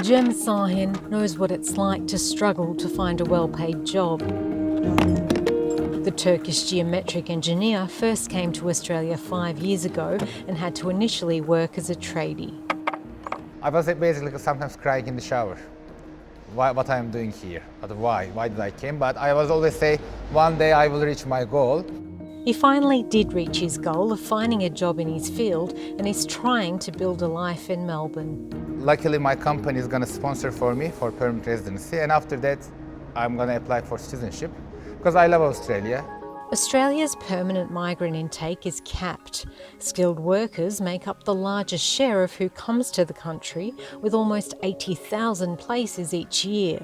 Jem Sahin knows what it's like to struggle to find a well-paid job. The Turkish geometric engineer first came to Australia 5 years ago and had to initially work as a tradie. I was basically sometimes crying in the shower. What I'm doing here, but why did I came? But I was always say, one day I will reach my goal. He finally did reach his goal of finding a job in his field and is trying to build a life in Melbourne. Luckily, my company is going to sponsor for me for permanent residency, and after that, I'm going to apply for citizenship because I love Australia. Australia's permanent migrant intake is capped. Skilled workers make up the largest share of who comes to the country, with almost 80,000 places each year.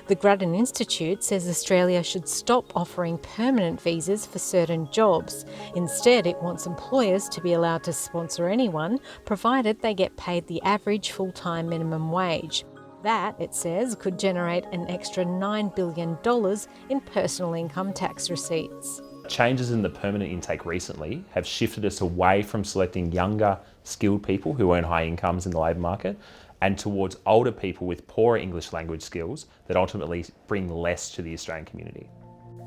The Grattan Institute says Australia should stop offering permanent visas for certain jobs. Instead, it wants employers to be allowed to sponsor anyone, provided they get paid the average full-time minimum wage. That, it says, could generate an extra $9 billion in personal income tax receipts. Changes in the permanent intake recently have shifted us away from selecting younger, skilled people who earn high incomes in the labour market and towards older people with poorer English language skills that ultimately bring less to the Australian community.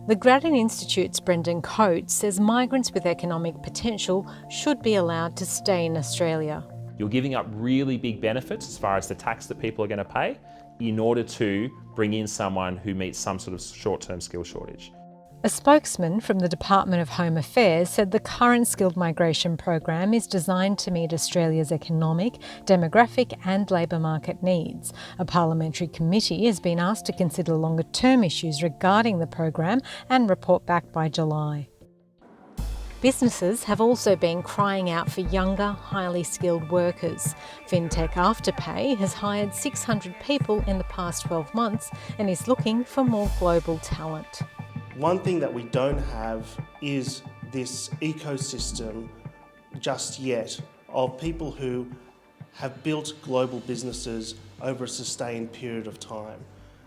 The Grattan Institute's Brendan Coates says migrants with economic potential should be allowed to stay in Australia. You're giving up really big benefits as far as the tax that people are going to pay in order to bring in someone who meets some sort of short-term skill shortage. A spokesman from the Department of Home Affairs said the current skilled migration program is designed to meet Australia's economic, demographic and labour market needs. A parliamentary committee has been asked to consider longer-term issues regarding the program and report back by July. Businesses have also been crying out for younger, highly skilled workers. FinTech Afterpay has hired 600 people in the past 12 months and is looking for more global talent. One thing that we don't have is this ecosystem just yet of people who have built global businesses over a sustained period of time.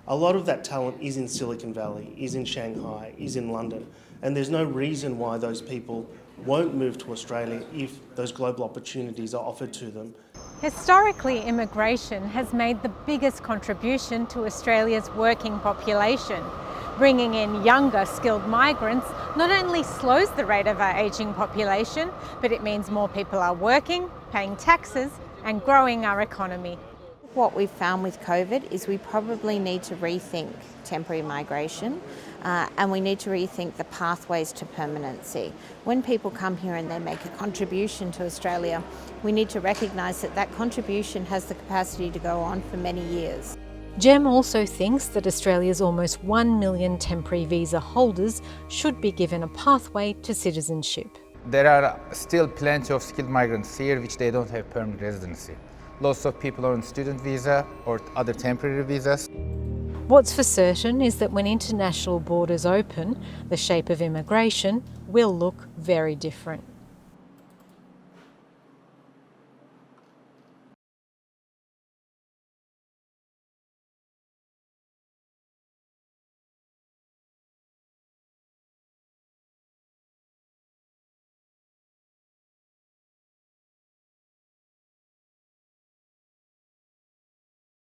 A lot of that talent is in Silicon Valley, is in Shanghai, is in London, and there's no reason why those people won't move to Australia if those global opportunities are offered to them. Historically, immigration has made the biggest contribution to Australia's working population. Bringing in younger, skilled migrants not only slows the rate of our ageing population, but it means more people are working, paying taxes, and growing our economy. What we've found with COVID is we probably need to rethink temporary migration and we need to rethink the pathways to permanency. When people come here and they make a contribution to Australia, we need to recognise that that contribution has the capacity to go on for many years. Jem also thinks that Australia's almost 1 million temporary visa holders should be given a pathway to citizenship. There are still plenty of skilled migrants here which they don't have permanent residency. Lots of people are on student visa or other temporary visas. What's for certain is that when international borders open, the shape of immigration will look very different.